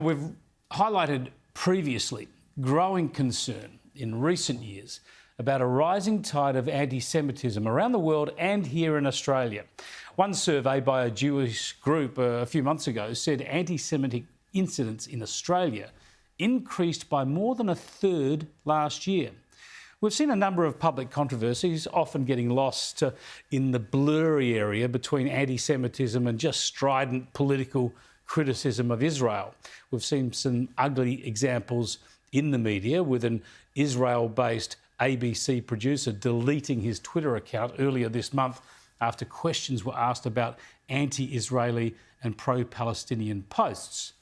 We've highlighted previously growing concern in recent years about a rising tide of anti-Semitism around the world and here in Australia. One survey by a Jewish group a few months ago said anti-Semitic incidents in Australia increased by more than a third last year. We've seen a number of public controversies, often getting lost in the blurry area between anti-Semitism and just strident political criticism of Israel. We've seen some ugly examples in the media, with an Israel-based ABC producer deleting his Twitter account earlier this month after questions were asked about anti-Israeli and pro-Palestinian posts.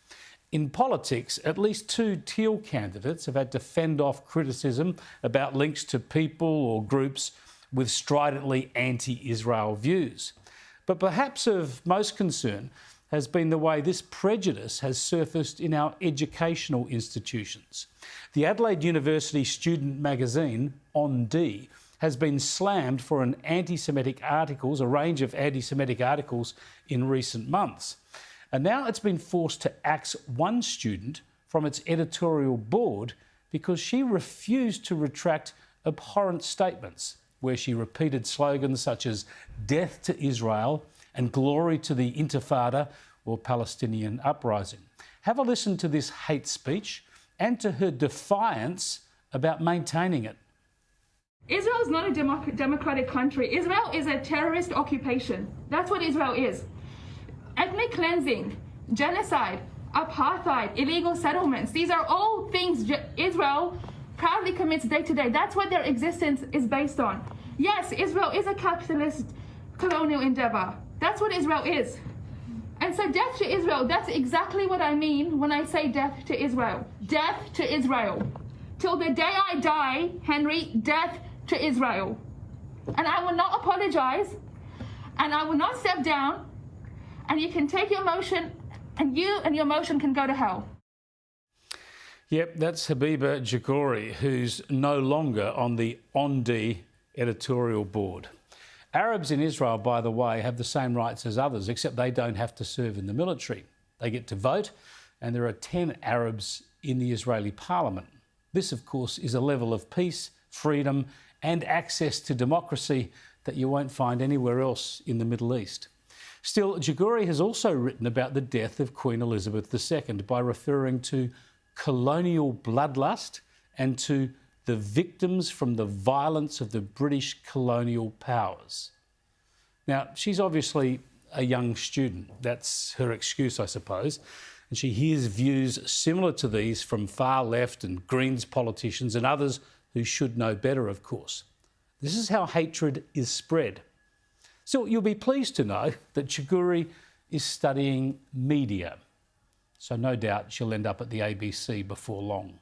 In politics, at least two Teal candidates have had to fend off criticism about links to people or groups with stridently anti-Israel views. But perhaps of most concern has been the way this prejudice has surfaced in our educational institutions. The Adelaide University student magazine, On D, has been slammed for a range of anti-Semitic articles in recent months. And now it's been forced to axe one student from its editorial board because she refused to retract abhorrent statements where she repeated slogans such as "death to Israel" and "glory to the Intifada" or Palestinian uprising. Have a listen to this hate speech and to her defiance about maintaining it. Israel is not a democratic country. Israel is a terrorist occupation. That's what Israel is. Ethnic cleansing, genocide, apartheid, illegal settlements. These are all things Israel proudly commits day to day. That's what their existence is based on. Yes, Israel is a capitalist colonial endeavor. That's what Israel is. And so death to Israel, that's exactly what I mean when I say death to Israel. Death to Israel. Till the day I die, Henry, death to Israel. And I will not apologize, and I will not step down, and you can take your motion, and you and your motion can go to hell. Yep, that's Habiba Jagouri, who's no longer on the On D editorial board. Arabs in Israel, by the way, have the same rights as others, except they don't have to serve in the military. They get to vote, and there are 10 Arabs in the Israeli parliament. This, of course, is a level of peace, freedom, and access to democracy that you won't find anywhere else in the Middle East. Still, Jagouri has also written about the death of Queen Elizabeth II by referring to colonial bloodlust and to the victims from the violence of the British colonial powers. Now, she's obviously a young student. That's her excuse, I suppose. And she hears views similar to these from far left and Greens politicians and others who should know better, of course. This is how hatred is spread. So you'll be pleased to know that Jagouri is studying media. So no doubt she'll end up at the ABC before long.